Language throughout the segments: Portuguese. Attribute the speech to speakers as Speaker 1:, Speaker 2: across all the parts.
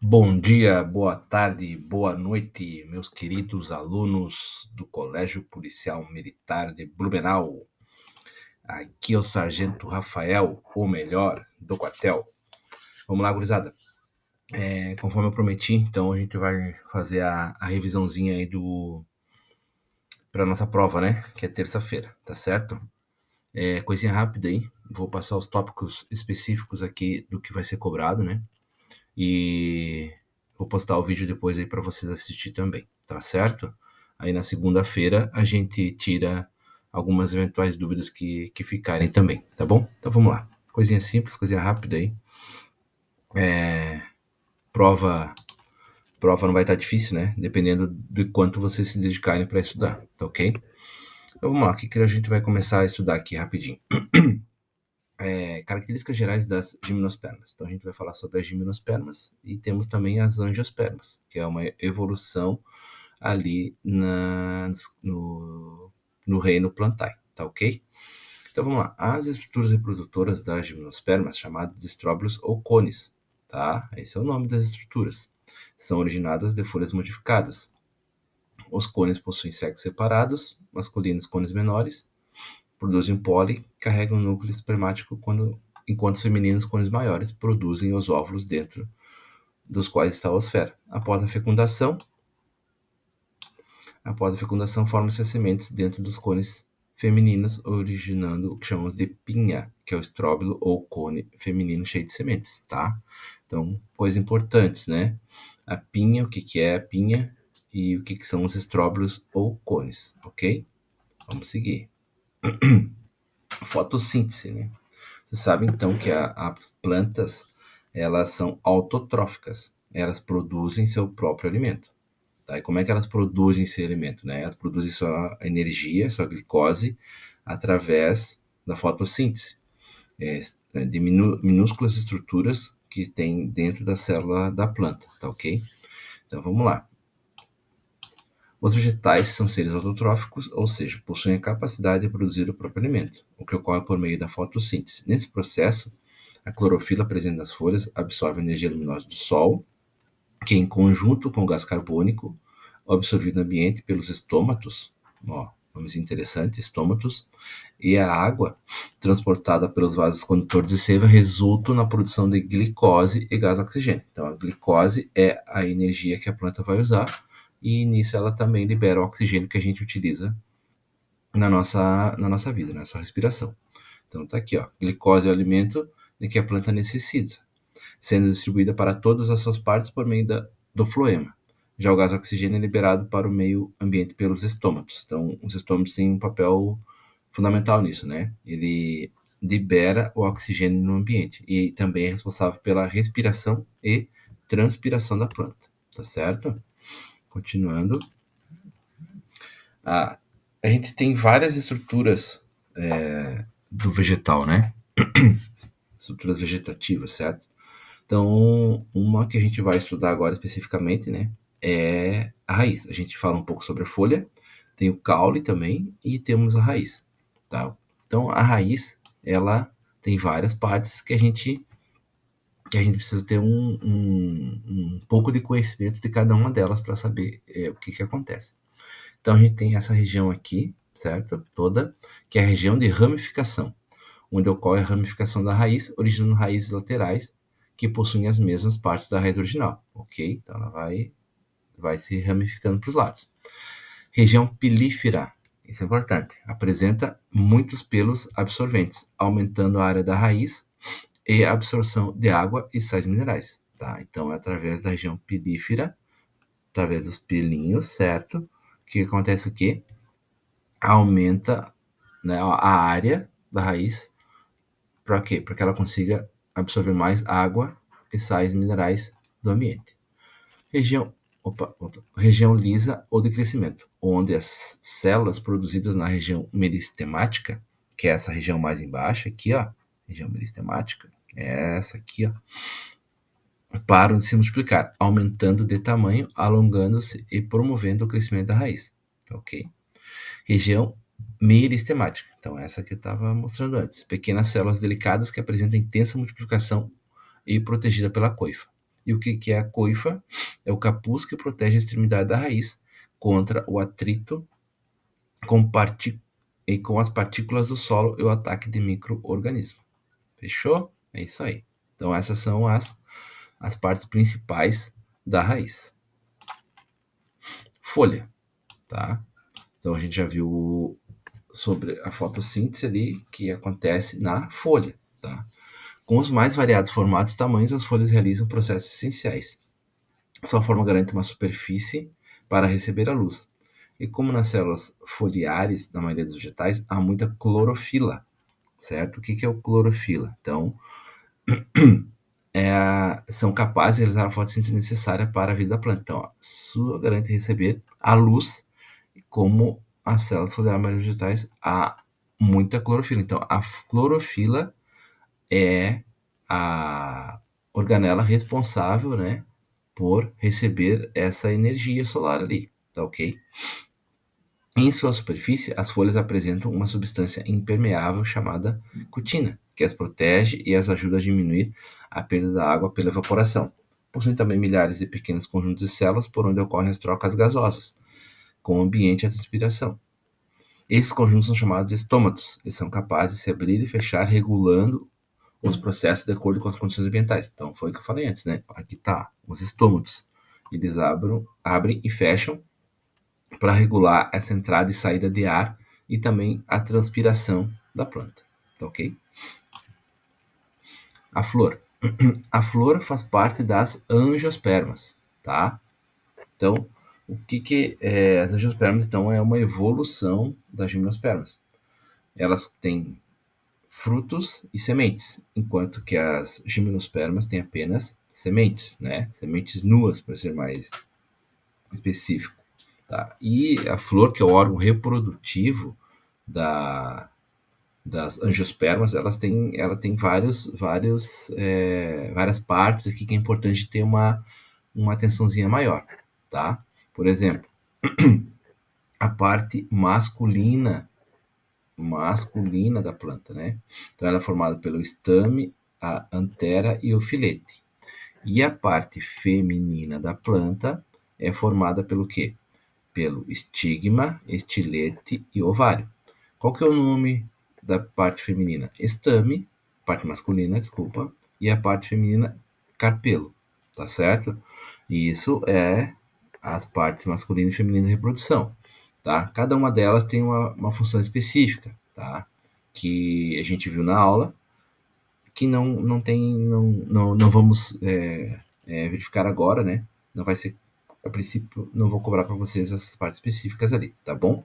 Speaker 1: Bom dia, boa tarde, boa noite, meus queridos alunos do Colégio Policial Militar de Blumenau. Aqui é o Sargento Rafael, ou melhor, do quartel. Vamos lá, gurizada. Conforme eu prometi, então a gente vai fazer a revisãozinha aí para nossa prova, né? Que é terça-feira, tá certo? Coisinha rápida aí. Vou passar os tópicos específicos aqui do que vai ser cobrado, né? E vou postar o vídeo depois aí para vocês assistir também, tá certo? Aí na segunda-feira a gente tira algumas eventuais dúvidas que ficarem também, tá bom? Então vamos lá. Coisinha simples, coisinha rápida aí. Prova, prova não vai estar difícil, né? Dependendo de quanto vocês se dedicarem para estudar, tá ok? Então vamos lá, o que a gente vai começar a estudar aqui rapidinho? Características gerais das gimnospermas. Então a gente vai falar sobre as gimnospermas e temos também as angiospermas, que é uma evolução ali no reino plantae, tá ok? Então vamos lá. As estruturas reprodutoras das gimnospermas, chamadas de estróbilos ou cones, tá? Esse é o nome das estruturas. São originadas de folhas modificadas. Os cones possuem sexos separados, masculinos cones menores, produzem pólen, carregam o núcleo espermático enquanto os femininos cones maiores produzem os óvulos dentro dos quais está a osfera. Após a fecundação, formam-se as sementes dentro dos cones femininos, originando o que chamamos de pinha, que é o estróbilo ou cone feminino cheio de sementes, tá? Então, coisas importantes, né? A pinha, o que é a pinha e o que são os estróbilos ou cones, ok? Vamos seguir. Fotossíntese, né? Você sabe então que as plantas, elas são autotróficas, elas produzem seu próprio alimento. Tá? E como é que elas produzem esse alimento? Né? Elas produzem sua energia, sua glicose, através da fotossíntese, de minúsculas estruturas que tem dentro da célula da planta, tá ok? Então vamos lá. Os vegetais são seres autotróficos, ou seja, possuem a capacidade de produzir o próprio alimento, o que ocorre por meio da fotossíntese. Nesse processo, a clorofila presente nas folhas absorve a energia luminosa do sol, que em conjunto com o gás carbônico, absorvido no ambiente pelos estômatos, ó, nomes interessantes, estômatos, e a água transportada pelos vasos condutores de seiva resultam na produção de glicose e gás oxigênio. Então, a glicose é a energia que a planta vai usar e nisso ela também libera o oxigênio que a gente utiliza na nossa vida, na nossa respiração. Então, tá aqui, ó, glicose é o alimento de que a planta necessita, sendo distribuída para todas as suas partes por meio do floema. Já o gás oxigênio é liberado para o meio ambiente pelos estômatos. Então, os estômatos têm um papel fundamental nisso, né? Ele libera o oxigênio no ambiente e também é responsável pela respiração e transpiração da planta, tá certo? Continuando. A gente tem várias estruturas do vegetal, né? Estruturas vegetativas, certo? Então, uma que a gente vai estudar agora especificamente, né, é a raiz. A gente fala um pouco sobre a folha, tem o caule também e temos a raiz, tá? Então, a raiz, ela tem várias partes que a gente precisa ter um pouco de conhecimento de cada uma delas para saber o que acontece. Então, a gente tem essa região aqui, certo? Toda, que é a região de ramificação, onde ocorre a ramificação da raiz, originando raízes laterais que possuem as mesmas partes da raiz original, ok? Então ela vai se ramificando para os lados. Região pilífera, isso é importante, apresenta muitos pelos absorventes, aumentando a área da raiz e a absorção de água e sais minerais, tá? Então é através da região pilífera, através dos pelinhos, certo? Que acontece o quê? Aumenta, né, a área da raiz. Para quê? Para que ela consiga absorver mais água e sais minerais do ambiente. Região lisa ou de crescimento, onde as células produzidas na região meristemática, que é essa região mais embaixo aqui, ó, região meristemática, é essa aqui, ó, param de se multiplicar, aumentando de tamanho, alongando-se e promovendo o crescimento da raiz, ok? Região meristemática. Então, essa que eu estava mostrando antes. Pequenas células delicadas que apresentam intensa multiplicação e protegida pela coifa. E o que é a coifa? É o capuz que protege a extremidade da raiz contra o atrito e com as partículas do solo e o ataque de micro-organismos. Fechou? É isso aí. Então essas são as partes principais da raiz. Folha, tá? Então a gente já viu sobre a fotossíntese ali que acontece na folha, tá? Com os mais variados formatos e tamanhos, as folhas realizam processos essenciais. Sua forma garante uma superfície para receber a luz. E como nas células foliares da maioria dos vegetais, há muita clorofila, certo? O que é o clorofila? Então, são capazes de realizar a fotossíntese necessária para a vida da planta. Então, sua garante receber a luz, como as células foliares da maioria dos vegetais, há muita clorofila. Então, a clorofila é a organela responsável, né, por receber essa energia solar ali, tá ok? Em sua superfície, as folhas apresentam uma substância impermeável chamada cutina, que as protege e as ajuda a diminuir a perda da água pela evaporação. Possuem também milhares de pequenos conjuntos de células por onde ocorrem as trocas gasosas, com o ambiente e a transpiração. Esses conjuntos são chamados estômatos e são capazes de se abrir e fechar, regulando os processos de acordo com as condições ambientais. Então, foi o que eu falei antes, né? Aqui tá, os estômatos. Eles abrem e fecham para regular essa entrada e saída de ar e também a transpiração da planta, tá ok? A flor. A flor faz parte das angiospermas, tá? Então, o que é as angiospermas? Então, é uma evolução das gimnospermas. Elas têm frutos e sementes, enquanto que as gimnospermas têm apenas sementes, né? Sementes nuas, para ser mais específico. Tá? E a flor, que é o órgão reprodutivo das angiospermas, ela tem várias partes aqui que é importante ter uma atençãozinha maior. Tá? Por exemplo, a parte masculina da planta, né? Então ela é formada pelo estame, a antera e o filete. E a parte feminina da planta é formada pelo quê? Pelo estigma, estilete e ovário. Qual que é o nome da parte feminina? Estame, parte masculina, desculpa, e a parte feminina, carpelo, tá certo? E isso é as partes masculina e feminina de reprodução, tá? Cada uma delas tem uma função específica, tá? Que a gente viu na aula, que não vamos verificar agora, né? Não vai ser, a princípio, não vou cobrar para vocês essas partes específicas ali, tá bom?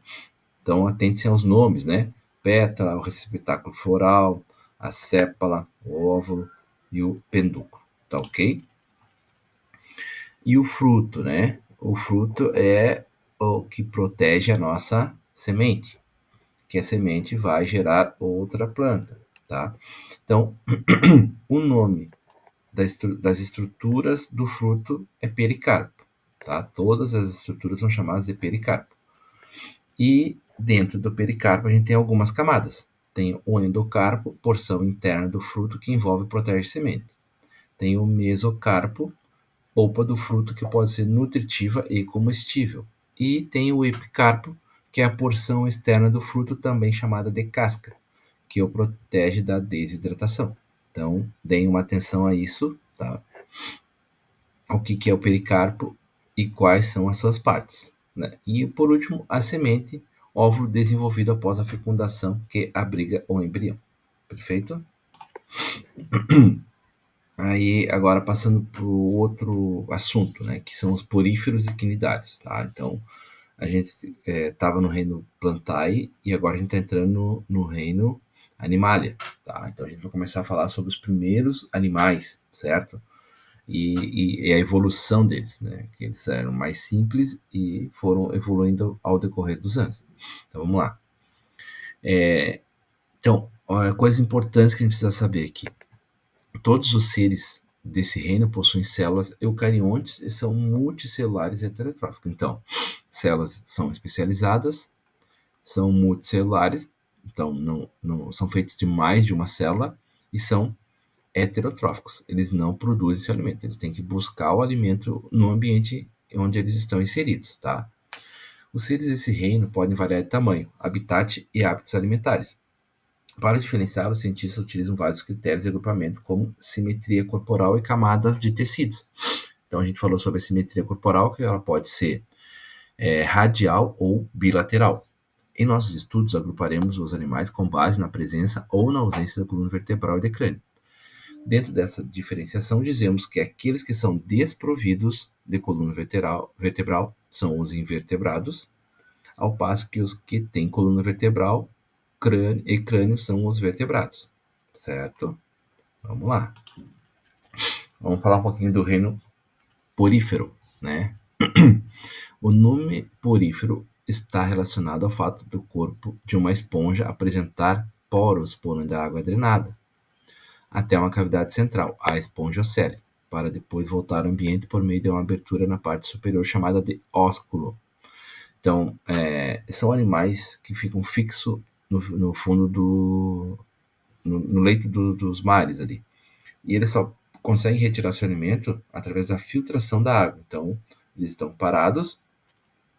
Speaker 1: Então, atente-se aos nomes, né? Pétala, o receptáculo floral, a sépala, o óvulo e o pedúnculo, tá ok? E o fruto, né? O fruto é o que protege a nossa semente, que a semente vai gerar outra planta, tá? Então, o nome das estruturas do fruto é pericarpo, tá? Todas as estruturas são chamadas de pericarpo. E dentro do pericarpo a gente tem algumas camadas. Tem o endocarpo, porção interna do fruto que envolve e protege a semente. Tem o mesocarpo, polpa do fruto que pode ser nutritiva e comestível. E tem o epicarpo, que é a porção externa do fruto, também chamada de casca, que o protege da desidratação. Então, deem uma atenção a isso, tá? O que é o pericarpo e quais são as suas partes, né? E, por último, a semente, óvulo desenvolvido após a fecundação, que abriga o embrião. Perfeito? Aí, agora passando para o outro assunto, né, que são os poríferos e quinidários, tá? Então, a gente estava no reino Plantae e agora a gente está entrando no reino Animalia, tá? Então, a gente vai começar a falar sobre os primeiros animais, certo? E a evolução deles, né? Que eles eram mais simples e foram evoluindo ao decorrer dos anos. Então, vamos lá. Então, coisas importantes que a gente precisa saber aqui. Todos os seres desse reino possuem células eucariontes e são multicelulares heterotróficos. Então, células são especializadas, são multicelulares, então não são feitas de mais de uma célula e são heterotróficos. Eles não produzem esse alimento. Eles têm que buscar o alimento no ambiente onde eles estão inseridos, tá? Os seres desse reino podem variar de tamanho, habitat e hábitos alimentares. Para diferenciar, os cientistas utilizam vários critérios de agrupamento, como simetria corporal e camadas de tecidos. Então, a gente falou sobre a simetria corporal, que ela pode ser radial ou bilateral. Em nossos estudos, agruparemos os animais com base na presença ou na ausência da coluna vertebral e de crânio. Dentro dessa diferenciação, dizemos que aqueles que são desprovidos de coluna vertebral são os invertebrados, ao passo que os que têm coluna vertebral e crânio são os vertebrados, certo? Vamos lá. Vamos falar um pouquinho do reino porífero, né? O nome porífero está relacionado ao fato do corpo de uma esponja apresentar poros por onde a água é drenada, até uma cavidade central, a espongiocele, para depois voltar ao ambiente por meio de uma abertura na parte superior chamada de ósculo. Então, são animais que ficam fixos no fundo no leito dos mares ali. E eles só conseguem retirar seu alimento através da filtração da água. Então, eles estão parados,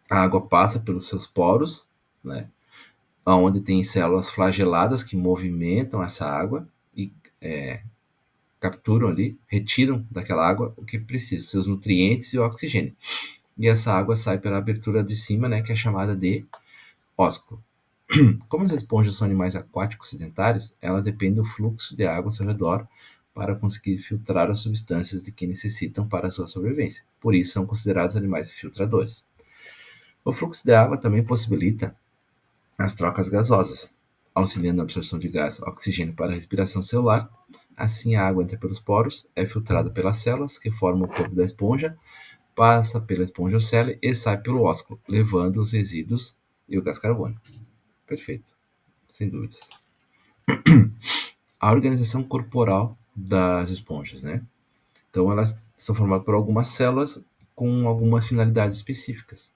Speaker 1: a água passa pelos seus poros, né? Onde tem células flageladas que movimentam essa água e capturam ali, retiram daquela água o que precisa, seus nutrientes e o oxigênio. E essa água sai pela abertura de cima, né, que é chamada de ósculo. Como as esponjas são animais aquáticos sedentários, elas dependem do fluxo de água ao seu redor para conseguir filtrar as substâncias de que necessitam para a sua sobrevivência. Por isso, são considerados animais filtradores. O fluxo de água também possibilita as trocas gasosas, auxiliando a absorção de gás oxigênio para a respiração celular. Assim, a água entra pelos poros, é filtrada pelas células que formam o corpo da esponja, passa pela espongiocele e sai pelo ósculo, levando os resíduos e o gás carbônico. Perfeito, sem dúvidas. A organização corporal das esponjas, né? Então, elas são formadas por algumas células com algumas finalidades específicas.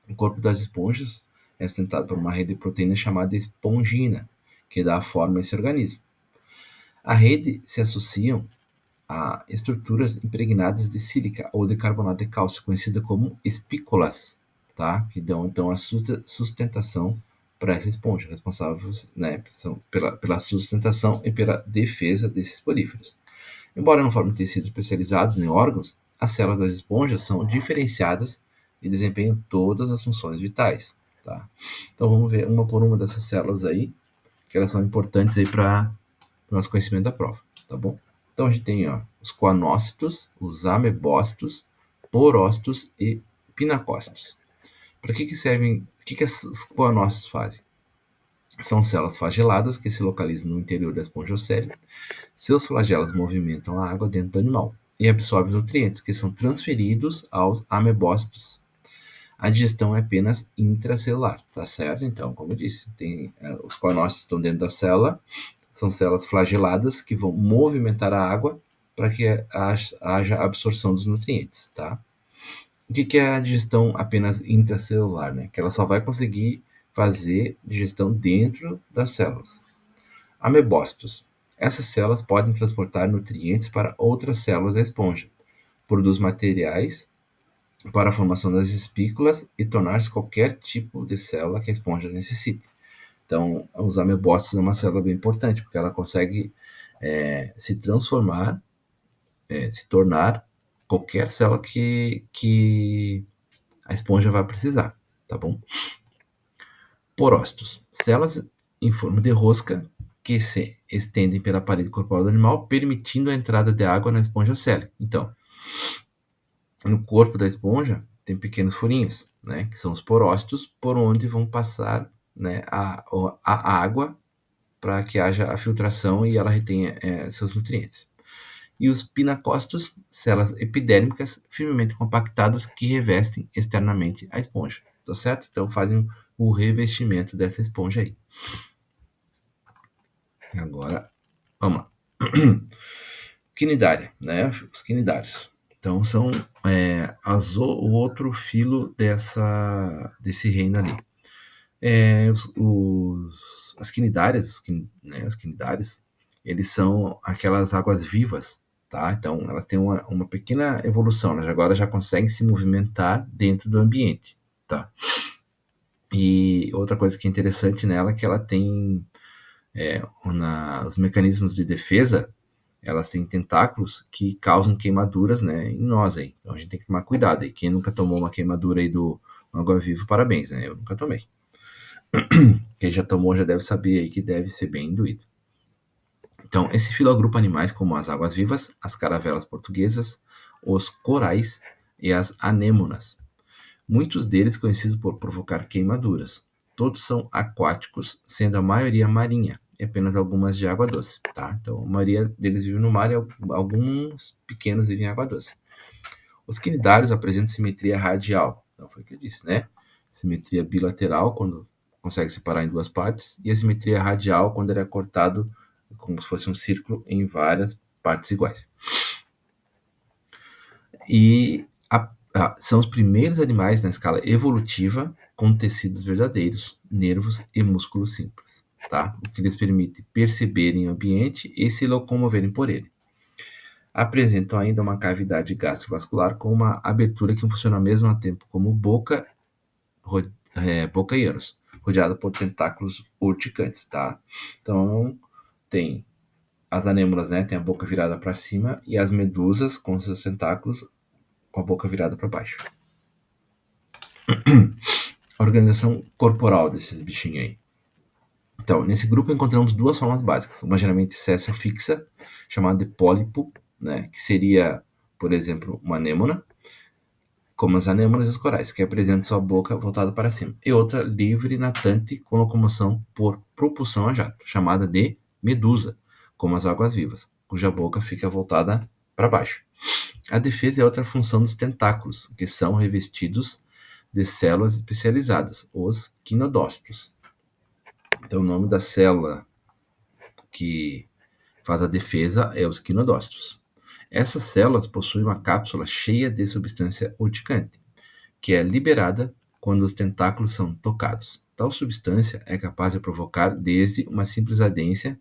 Speaker 1: O corpo das esponjas é sustentado por uma rede de proteínas chamada espongina, que dá forma a esse organismo. A rede se associam a estruturas impregnadas de sílica ou de carbonato de cálcio, conhecida como espículas, tá? Que dão então a sustentação para essa esponja, responsáveis, né, pela sustentação e pela defesa desses poríferos. Embora não formem tecidos especializados nem órgãos, as células das esponjas são diferenciadas e desempenham todas as funções vitais, tá? Então vamos ver uma por uma dessas células aí, que elas são importantes aí para o nosso conhecimento da prova, tá bom? Então a gente tem os coanócitos, os amebócitos, porócitos e pinacócitos. Para que servem? O que esses coanócitos fazem? São células flageladas que se localizam no interior da espongiocele. Seus flagelos movimentam a água dentro do animal e absorvem os nutrientes que são transferidos aos amebócitos. A digestão é apenas intracelular, tá certo? Então, como eu disse, os coanócitos estão dentro da célula, são células flageladas que vão movimentar a água para que haja absorção dos nutrientes, tá? O que é a digestão apenas intracelular, né? Que ela só vai conseguir fazer digestão dentro das células. Amebócitos. Essas células podem transportar nutrientes para outras células da esponja, produz materiais para a formação das espículas e tornar-se qualquer tipo de célula que a esponja necessite. Então, os amebócitos é uma célula bem importante, porque ela consegue se transformar, se tornar qualquer célula que a esponja vai precisar, tá bom? Porócitos, células em forma de rosca que se estendem pela parede corporal do animal, permitindo a entrada de água na espongiocele. Então, no corpo da esponja tem pequenos furinhos, né, que são os porócitos, por onde vão passar, né, a água para que haja a filtração e ela retenha seus nutrientes. E os pinacócitos, células epidérmicas firmemente compactadas que revestem externamente a esponja, tá certo? Então fazem o revestimento dessa esponja aí. Agora, vamos lá. Quinidária, né? Os quinidários. Então são o outro filo desse reino ali. As quinidárias, os quinidários, eles são aquelas águas vivas, tá? Então, elas têm uma pequena evolução, elas agora já conseguem se movimentar dentro do ambiente, tá? E outra coisa que é interessante nela é que ela tem os mecanismos de defesa, elas têm tentáculos que causam queimaduras, né, em nós aí. Então a gente tem que tomar cuidado aí. Quem nunca tomou uma queimadura aí do água-viva, parabéns, né? Eu nunca tomei. Quem já tomou já deve saber aí que deve ser bem doído. Então, esse filo agrupa animais como as águas-vivas, as caravelas portuguesas, os corais e as anêmonas. Muitos deles conhecidos por provocar queimaduras. Todos são aquáticos, sendo a maioria marinha, e apenas algumas de água doce, tá? Então, a maioria deles vive no mar e alguns pequenos vivem em água doce. Os quinidários apresentam simetria radial, então foi o que eu disse, né? Simetria bilateral, quando consegue separar em duas partes, e a simetria radial, quando ele é cortado como se fosse um círculo em várias partes iguais. E são os primeiros animais na escala evolutiva com tecidos verdadeiros, nervos e músculos simples, tá? O que lhes permite perceberem o ambiente e se locomoverem por ele. Apresentam ainda uma cavidade gastrovascular com uma abertura que funciona ao mesmo tempo como boca e ânus, rodeada por tentáculos urticantes, tá? Então, tem as anêmonas, né, tem a boca virada para cima, e as medusas com seus tentáculos com a boca virada para baixo. A organização corporal desses bichinhos aí. Então, nesse grupo encontramos duas formas básicas. Uma geralmente sessile fixa, chamada de pólipo, né, que seria, por exemplo, uma anêmona, como as anêmonas e os corais, que apresentam sua boca voltada para cima. E outra livre natante com locomoção por propulsão a jato, chamada de medusa, como as águas-vivas, cuja boca fica voltada para baixo. A defesa é outra função dos tentáculos, que são revestidos de células especializadas, os quinodócitos. Então, o nome da célula que faz a defesa é os quinodócitos. Essas células possuem uma cápsula cheia de substância urticante, que é liberada quando os tentáculos são tocados. Tal substância é capaz de provocar desde uma simples ardência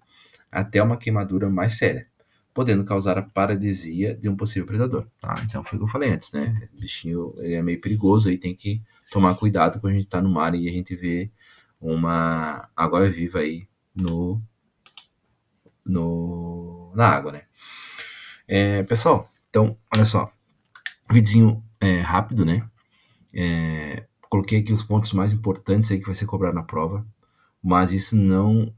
Speaker 1: até uma queimadura mais séria, podendo causar a paralisia de um possível predador. Tá? Então foi o que eu falei antes, né? Esse bichinho ele é meio perigoso, aí tem que tomar cuidado quando a gente está no mar e a gente vê uma água-viva aí na água, né? Pessoal, então, olha só, videozinho rápido, né? Coloquei aqui os pontos mais importantes aí que vai ser cobrado na prova, mas isso não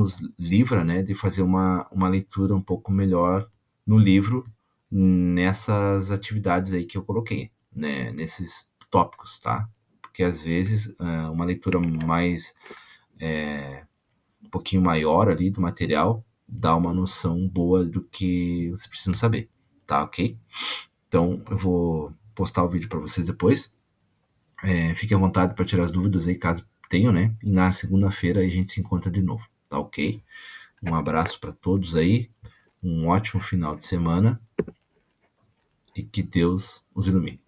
Speaker 1: os livra, né, de fazer uma leitura um pouco melhor no livro nessas atividades aí que eu coloquei, né, nesses tópicos, tá? Porque às vezes uma leitura mais um pouquinho maior ali do material dá uma noção boa do que vocês precisam saber, tá? Ok? Então eu vou postar o vídeo para vocês depois. Fiquem à vontade para tirar as dúvidas aí caso tenham, né? E na segunda-feira a gente se encontra de novo, tá ok? Um abraço para todos aí, um ótimo final de semana e que Deus os ilumine.